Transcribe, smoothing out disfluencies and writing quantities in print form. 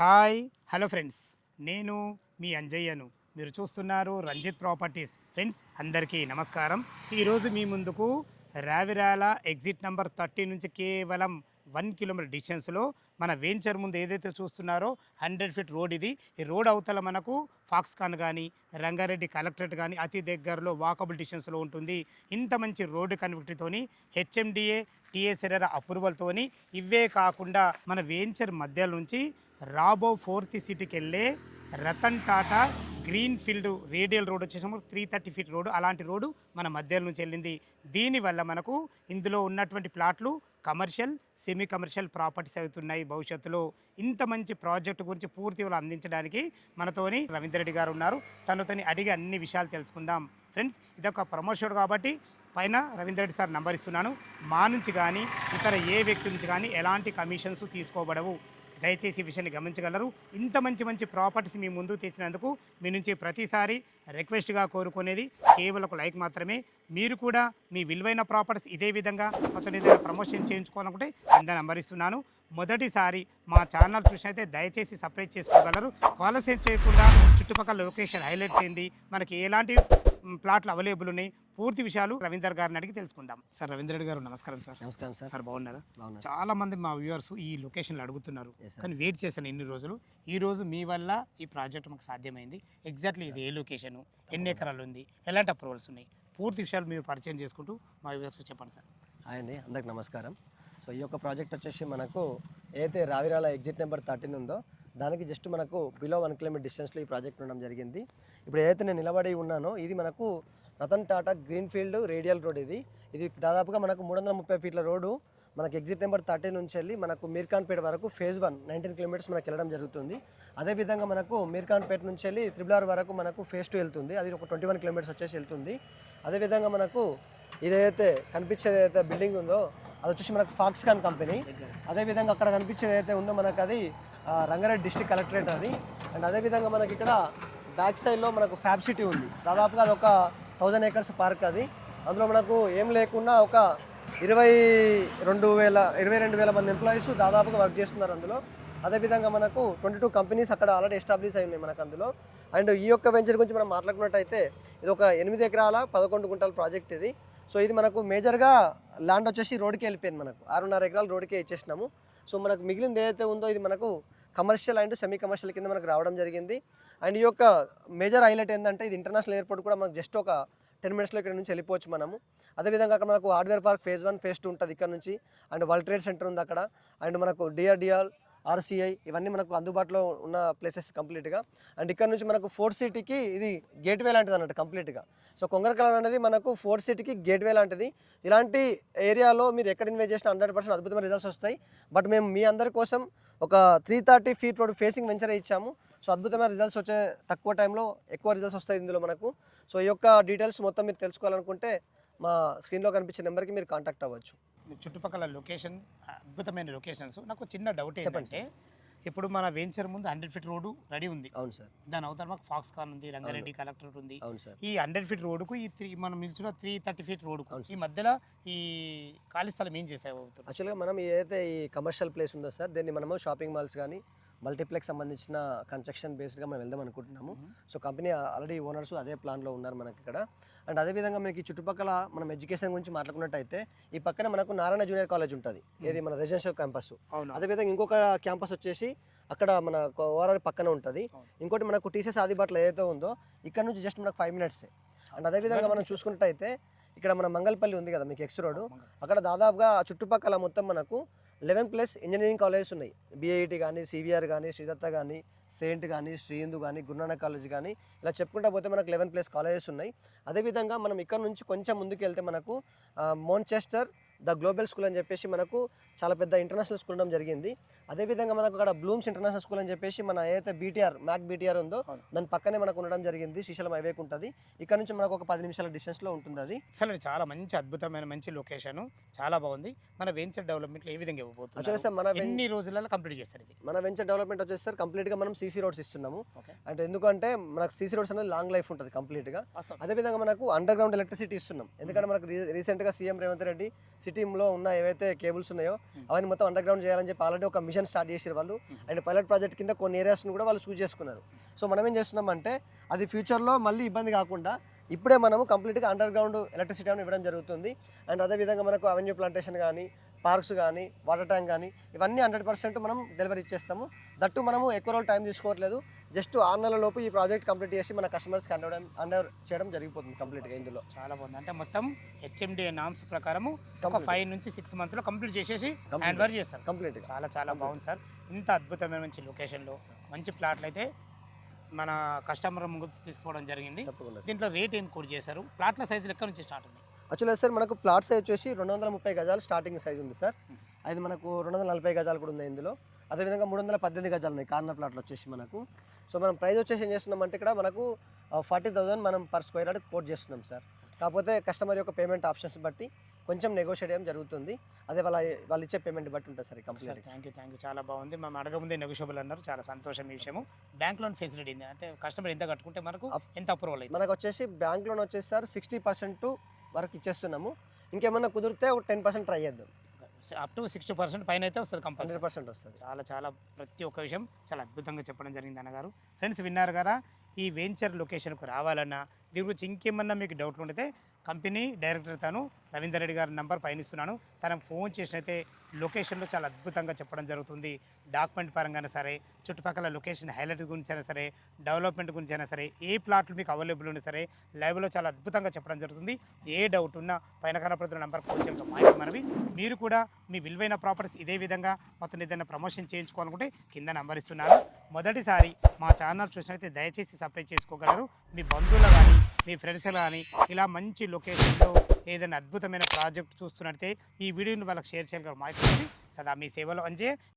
Hi hello friends, నేను మీ అంజయ్యను. మీరు చూస్తున్నారు రంజిత్ ప్రాపర్టీస్. ఫ్రెండ్స్ అందరికీ నమస్కారం. ఈరోజు మీ ముందుకు రావిరాల ఎగ్జిట్ నెంబర్ 30 నుంచి కేవలం 1 కిలోమీటర్ డిస్టెన్స్లో మన వెంచర్ ముందు ఏదైతే చూస్తున్నారో 100 ఫీట్ రోడ్ ఇది. ఈ రోడ్ అవతల మనకు ఫాక్స్కాన్ కానీ రంగారెడ్డి కలెక్టరేట్ కానీ అతి దగ్గరలో వాకబుల్ డిస్టెన్స్లో ఉంటుంది. ఇంత మంచి రోడ్డు కనెక్టివిటీతోని హెచ్ఎండిఏ టీఎస్ఆర్ఆర్ అప్రూవల్తోని ఇవే కాకుండా మన వెంచర్ మధ్య నుంచి రాబో 4th సిటీకి వెళ్ళే Ratan Tata green field radial road వచ్చేసాము 330 ఫీట్ రోడ్డు. అలాంటి రోడ్డు మన మధ్య నుంచి వెళ్ళింది. దీనివల్ల మనకు ఇందులో ఉన్నటువంటి ప్లాట్లు కమర్షియల్ సెమీ కమర్షియల్ ప్రాపర్టీస్ అవుతున్నాయి. భవిష్యత్తులో ఇంత మంచి ప్రాజెక్టు గురించి పూర్తి అందించడానికి మనతోని రవీందర్ రెడ్డి గారు ఉన్నారు. తనతోని అడిగి అన్ని విషయాలు తెలుసుకుందాం. ఫ్రెండ్స్, ఇదొక ప్రమోషన్ కాబట్టి పైన రవీందర్ రెడ్డి సార్ నంబర్ ఇస్తున్నాను. మా నుంచి కానీ ఇతర ఏ వ్యక్తి నుంచి కానీ ఎలాంటి కమిషన్స్ తీసుకోబడవు. దయచేసి ఈ విషయాన్ని గమనించగలరు. ఇంత మంచి మంచి ప్రాపర్టీస్ మీ ముందుకు తెచ్చినందుకు మీ నుంచి ప్రతిసారి రిక్వెస్ట్గా కోరుకునేది కేవలం ఒక లైక్ మాత్రమే. మీరు కూడా మీ విలువైన ప్రాపర్టీస్ ఇదే విధంగా మొత్తం ఏదైనా ప్రమోషన్ చేయించుకోవాలనుకుంటే కింద నంబర్ ఇస్తున్నాను. మొదటిసారి మా ఛానల్ చూసినైతే దయచేసి సబ్స్క్రైబ్ చేసుకోగలరు. ఆలస్యం చేయకుండా చుట్టుపక్కల లొకేషన్ హైలైట్స్ ఏంది, మనకి ఎలాంటి ప్లాట్లు అవైలబుల్ ఉన్నాయి, పూర్తి విషయాలు రవీందర్ గారిని అడిగి తెలుసుకుందాం. సార్ రవీందర్ రెడ్డి గారు నమస్కారం సార్. నమస్కారం సార్. సార్ బాగున్నారా? చాలా మంది మా వ్యూవర్స్ ఈ లొకేషన్లో అడుగుతున్నారు, కానీ వెయిట్ చేశాను ఇన్ని రోజులు. ఈ రోజు మీ వల్ల ఈ ప్రాజెక్ట్ మాకు సాధ్యమైంది. ఎగ్జాక్ట్లీ ఇది ఏ లొకేషను, ఎన్ని ఎకరాలు ఉంది, ఎలాంటి అప్రూవల్స్ ఉన్నాయి, పూర్తి విషయాలు మీరు పరిచయం చేసుకుంటూ మా వ్యూవర్స్కి చెప్పండి సార్. హాయ్ అండి, అందరికి నమస్కారం. సో ఈ యొక్క ప్రాజెక్ట్ వచ్చేసి మనకు ఏదైతే రావిరాల ఎగ్జిట్ నెంబర్ 13 ఉందో దానికి జస్ట్ మనకు బిలో 1 కిలోమీటర్ డిస్టెన్స్లో ఈ ప్రాజెక్ట్ ఉండడం జరిగింది. ఇప్పుడు ఏదైతే నేను నిలబడి ఉన్నానో ఇది మనకు Ratan Tata green field radial road. ఇది దాదాపుగా మనకు 330 ఫీట్ల రోడ్డు. మనకు ఎగ్జిట్ నెంబర్ 13 నుంచి వెళ్ళి మనకు మీర్ఖాన్పేట వరకు ఫేజ్ 1 19 కిలోమీటర్స్ మనకు వెళ్ళడం జరుగుతుంది. అదేవిధంగా మనకు మీర్ఖాన్పేట నుంచి వెళ్ళి RRR వరకు మనకు ఫేజ్ 2 వెళ్తుంది. అది ఒక 21 కిలోమీటర్స్ వచ్చేసి వెళ్తుంది. అదేవిధంగా మనకు ఇదైతే కనిపించేది ఏదైతే బిల్డింగ్ ఉందో అది వచ్చేసి మనకు ఫాక్స్కాన్ కంపెనీ. అదేవిధంగా అక్కడ కనిపించేది ఏదైతే ఉందో మనకు అది రంగారెడ్డి డిస్ట్రిక్ట్ కలెక్టరేట్ అది. అండ్ అదేవిధంగా మనకి ఇక్కడ బ్యాక్ సైడ్లో మనకు ఫ్యాబ్ సిటీ ఉంది. దాదాపుగా అది ఒక 1000 ఏకర్స్ పార్క్ అది. అందులో మనకు ఏం లేకున్నా ఒక 22,000 మంది ఎంప్లాయీస్ దాదాపుగా వర్క్ చేస్తున్నారు అందులో. అదేవిధంగా మనకు 22 కంపెనీస్ అక్కడ ఆల్రెడీ ఎస్టాబ్లిష్ అయి ఉన్నాయి మనకు అందులో. అండ్ ఈ యొక్క వెంచర్ గురించి మనం మాట్లాడుకున్నట్టయితే ఇది ఒక 8 ఎకరాల 11 గుంటల ప్రాజెక్ట్ ఇది. సో ఇది మనకు మేజర్గా ల్యాండ్ వచ్చేసి రోడ్డుకి వెళ్ళిపోయింది. మనకు 6.5 ఎకరాలు రోడ్డుకే ఇచ్చేసినాము. సో మనకు మిగిలింది ఏదైతే ఉందో ఇది మనకు కమర్షియల్ అండ్ సెమీ కమర్షియల్ కింద మనకు రావడం జరిగింది. అండ్ ఈ యొక్క మేజర్ హైలైట్ ఏంటంటే ఇది ఇంటర్నేషనల్ ఎయిర్పోర్ట్ కూడా మనకు జస్ట్ ఒక 10 మినిట్స్లో ఇక్కడ నుంచి వెళ్ళిపోవచ్చు మనము. అదేవిధంగా అక్కడ మనకు హార్డ్వేర్ పార్క్ ఫేజ్ 1 ఫేజ్ 2 ఉంటుంది ఇక్కడ నుంచి. అండ్ వరల్డ్ ట్రేడ్ సెంటర్ ఉంది అక్కడ. అండ్ మనకు DRDL RCI ఇవన్నీ మనకు అందుబాటులో ఉన్న ప్లేసెస్ కంప్లీట్గా. అండ్ ఇక్కడ నుంచి మనకు 4th సిటీకి ఇది గేట్వే లాంటిది అన్నట్టు కంప్లీట్గా. సో కొంగరకల్ అనేది మనకు 4th సిటీకి గేట్వే లాంటిది. ఇలాంటి ఏరియాలో మీరు ఎక్కడ ఇన్వెస్ట్ చేసినా 100% అద్భుతమైన రిజల్ట్స్ వస్తాయి. బట్ మేము మీ అందరి కోసం ఒక 330 ఫీట్ రోడ్ ఫేసింగ్ వెంచర్ ఇచ్చాము. సో అద్భుతమైన రిజల్ట్స్ వచ్చే తక్కువ టైంలో ఎక్కువ రిజల్ట్స్ వస్తాయి ఇందులో మనకు. సో ఈ యొక్క డీటెయిల్స్ మొత్తం మీరు తెలుసుకోవాలనుకుంటే మా స్క్రీన్లో కనిపించే నెంబర్కి మీరు కాంటాక్ట్ అవ్వచ్చు. చుట్టుపక్కల లొకేషన్ అద్భుతమైన లొకేషన్స్. నాకు చిన్న డౌట్ ఏంటంటే, ఇప్పుడు మన వెంచర్ ముందు 100 ఫీట్ రోడ్డు రెడీ ఉంది. అవును సార్. దాని అవతల మాకు ఫాక్స్కాన్ ఉంది, రంగారెడ్డి కలెక్టరేట్ ఉంది. అవును సార్. ఈ 100 ఫీట్ రోడ్డుకు మనం నిల్చున్న 330 ఫీట్ రోడ్డుకు ఈ మధ్యలో ఈ ఖాళీ స్థలం ఏం చేసావు? యాక్చువల్గా మనం ఏదైతే ఈ కమర్షియల్ ప్లేస్ ఉందో సార్ దీన్ని మనము షాపింగ్ మాల్స్ కానీ మల్టీప్లెక్స్ సంబంధించిన కన్స్ట్రక్షన్ బేస్డ్గా మనం వెళ్దాం అనుకుంటున్నాము. సో కంపెనీ ఆల్రెడీ ఓనర్స్ అదే ప్లాన్లో ఉన్నారు మనకి ఇక్కడ. అండ్ అదేవిధంగా మనకి చుట్టుపక్కల మనం ఎడ్యుకేషన్ గురించి మాట్లాడుకున్నట్టయితే ఈ పక్కన మనకు నారాయణ జూనియర్ కాలేజ్ ఉంటుంది, ఏది మన రెసిడెన్షియల్ క్యాంపస్. అదేవిధంగా ఇంకొక క్యాంపస్ వచ్చేసి అక్కడ మన ఓఆర్ఆర్ పక్కన ఉంటుంది. ఇంకోటి మనకు టీసీఎస్ ఆదిబాట్లో ఏదైతే ఉందో ఇక్కడ నుంచి జస్ట్ మనకు 5 మినిట్స్. అండ్ అదేవిధంగా మనం చూసుకున్నట్టయితే ఇక్కడ మన మంగళపల్లి ఉంది కదా మీకు ఎక్స్ రోడ్, అక్కడ దాదాపుగా చుట్టుపక్కల మొత్తం మనకు 11+ ఇంజనీరింగ్ కాలేజెస్ ఉన్నాయి. BIT కానీ, CVR కానీ, శ్రీదత్త కానీ, సెయింట్ కానీ, శ్రీహిందూ కానీ, గురునానక్ కాలేజ్ కానీ, ఇలా చెప్పుకుంటా పోతే మనకు 11+ కాలేజెస్ ఉన్నాయి. అదేవిధంగా మనం ఇక్కడ నుంచి కొంచెం ముందుకు వెళ్తే మనకు మోన్చెస్టర్ ద గ్లోబల్ స్కూల్ అని చెప్పేసి మనకు చాలా పెద్ద ఇంటర్నేషనల్ స్కూల్ ఉండడం జరిగింది. అదేవిధంగా మనకు అక్కడ బ్లూమ్స్ ఇంటర్నేషనల్ స్కూల్ అని చెప్పేసి మన ఏదైతే మ్యాక్ BTR ఉందో దాని పక్కనే మనకు ఉండడం జరిగింది. శ్రీశైలం హైవేకి ఉంటుంది. ఇక్కడ నుంచి మనకు ఒక 10 నిమిషాల డిస్టెన్స్లో ఉంటుంది అది. అసలు చాలా మంచి అద్భుతమైన మంచి లొకేషన్, చాలా బాగుంది. మన వెంచర్ డెవలప్మెంట్లో ఏ విధంగా ఇవ్వబోతుంది? మన ఎన్ని రోజులలో కంప్లీట్ చేస్తారు ఇది? మన వెంచర్ డెవలప్మెంట్ వచ్చేసి సార్ కంప్లీట్గా మనం CC రోడ్స్ ఇస్తున్నాము. అంటే ఎందుకంటే మనకు CC రోడ్స్ అనేది లాంగ్ లైఫ్ ఉంటుంది కంప్లీట్గా. అదేవిధంగా మనకు అండర్ గ్రౌండ్ ఎలక్ట్రిసిటీ ఇస్తున్నాం. ఎందుకంటే మనకు రీసెంట్గా సీఎం రేవంత్ రెడ్డి సిటీలో ఉన్న ఏవైతే కేబుల్స్ ఉన్నాయో అవన్నీ మొత్తం అండర్ గ్రౌండ్ చేయాలని చెప్పి ఆల్రెడీ ఒక మిషన్ స్టార్ట్ చేసారు వాళ్ళు. అండ్ పైలట్ ప్రాజెక్ట్ కింద కొన్ని ఏరియాస్ని కూడా వాళ్ళు చూస్ చేసుకున్నారు. సో మనం ఏం చేస్తున్నామంటే అది ఫ్యూచర్లో మళ్ళీ ఇబ్బంది కాకుండా ఇప్పుడే మనము కంప్లీట్గా అండర్ గ్రౌండ్ ఎలక్ట్రిసిటీ అని ఇవ్వడం జరుగుతుంది. అండ్ అదేవిధంగా మనకు అవెన్యూ ప్లాంటేషన్ కానీ, పార్క్స్ కానీ, వాటర్ ట్యాంక్ కానీ ఇవన్నీ 100% మనం డెలివరీ ఇచ్చేస్తాము. దట్టు మనము ఎక్కువ రోజులు టైం తీసుకోవట్లేదు. జస్ట్ 6 నెలల లోపు ఈ ప్రాజెక్ట్ కంప్లీట్ చేసి మన కస్టమర్స్కి అండర్ చేయడం జరిగిపోతుంది కంప్లీట్గా ఇందులో. చాలా బాగుంది. అంటే మొత్తం హెచ్ఎండి నామ్స్ ప్రకారము ఒక 5 నుంచి 6 మంత్స్లో కంప్లీట్ చేసేసి హ్యాండ్ ఓవర్ చేస్తారు. కంప్లీట్గా చాలా బాగుంది సార్. ఇంత అద్భుతమైన మంచి లొకేషన్లో మంచి ప్లాట్లు అయితే మన కస్టమర్ ముందు తీసుకోవడం జరిగింది. తప్పకుండా. దీంట్లో రేట్ ఏం కోడ్ చేశారు? ప్లాట్ల సైజులు ఎక్కడి నుంచి స్టార్ట్ ఉంది? యాక్చువల్గా సార్ మనకు ప్లాట్ సైజ్ వచ్చేసి 230 గజాలు స్టార్టింగ్ సైజ్ ఉంది సార్. అది మనకు 240 గజాలు కూడా ఉంది ఇందులో. అదేవిధంగా 318 గజాలు ఉన్నాయి కార్నర్ ప్లాట్లు వచ్చేసి మనకు. సో మనం ప్రైస్ వచ్చేసి ఏం చేస్తున్నామంటే ఇక్కడ మనకు 40,000 మనం పర్ స్క్వేర్ యార్డ్ కోట్ చేస్తున్నాం సార్. కాకపోతే కస్టమర్ యొక్క పేమెంట్ ఆప్షన్స్ బట్టి కొంచెం నెగోషియేట్ చేయడం జరుగుతుంది. అదే వాళ్ళు ఇచ్చే పేమెంట్ బట్టి ఉంటుంది సార్ కంప్లీట్. థ్యాంక్ యూ చాలా బాగుంది. మేము అడగముందే నెగోషియబుల్ అన్నారు. చాలా సంతోషం ఈ విషయము. బ్యాంక్ లోన్ ఫెసిలిటీ అంటే కస్టమర్ ఎంత కట్టుకుంటే మనకు ఎంత అప్రూవల్ అయితే? మనకు వచ్చేసి బ్యాంక్ లోన్ వచ్చేసి సార్ 60% వరకు ఇచ్చేస్తున్నాము. ఇంకేమన్నా కుదిరితే ఒక 10% ట్రై చేద్దాం. అప్ టు 60% పైన అయితే వస్తుంది, కంపల్సరీ 100% వస్తుంది. చాలా ప్రతి ఒక్క విషయం చాలా అద్భుతంగా చెప్పడం జరిగింది అన్నగారు. ఫ్రెండ్స్ విన్నారు కదా, ఈ వెంచర్ లొకేషన్కు రావాలన్నా దీని గురించి ఇంకేమన్నా మీకు డౌట్లు ఉంటే కంపెనీ డైరెక్టర్ తను రవీందర్ రెడ్డి గారి నంబర్ పైన ఇస్తున్నాను. తనకు ఫోన్ చేసినైతే లొకేషన్లో చాలా అద్భుతంగా చెప్పడం జరుగుతుంది. డాక్యుమెంట్ పరంగానే సరే, చుట్టుపక్కల లొకేషన్ హైలైట్ గురించి అయినా సరే, డెవలప్మెంట్ గురించి అయినా సరే, ఏ ప్లాట్లు మీకు అవైలబుల్ ఉన్నా సరే లైవ్లో చాలా అద్భుతంగా చెప్పడం జరుగుతుంది. ఏ డౌట్ ఉన్నా పైన కనపడుతున్న నంబర్ ఫోన్ చేయడంతో మాహితి మనవి. మీరు కూడా మీ విలువైన ప్రాపర్టీస్ ఇదే విధంగా మొత్తం ఏదైనా ప్రమోషన్ చేయించుకోవాలనుకుంటే కింద నంబర్ ఇస్తున్నాను. మొదటిసారి మా ఛానల్ చూసినట్లయితే దయచేసి సబ్స్క్రైబ్ చేసుకోగలరు. మీ బంధువులు కానీ, మీ ఫ్రెండ్స్ కానీ ఇలా మంచి లొకేషన్లో ఏదైనా అద్భుతమైన ప్రాజెక్ట్ చూస్తున్నట్టే ఈ వీడియోని వాళ్ళకి షేర్ చేయగలరు. మాహితి సదా మీ సేవలో అంజే.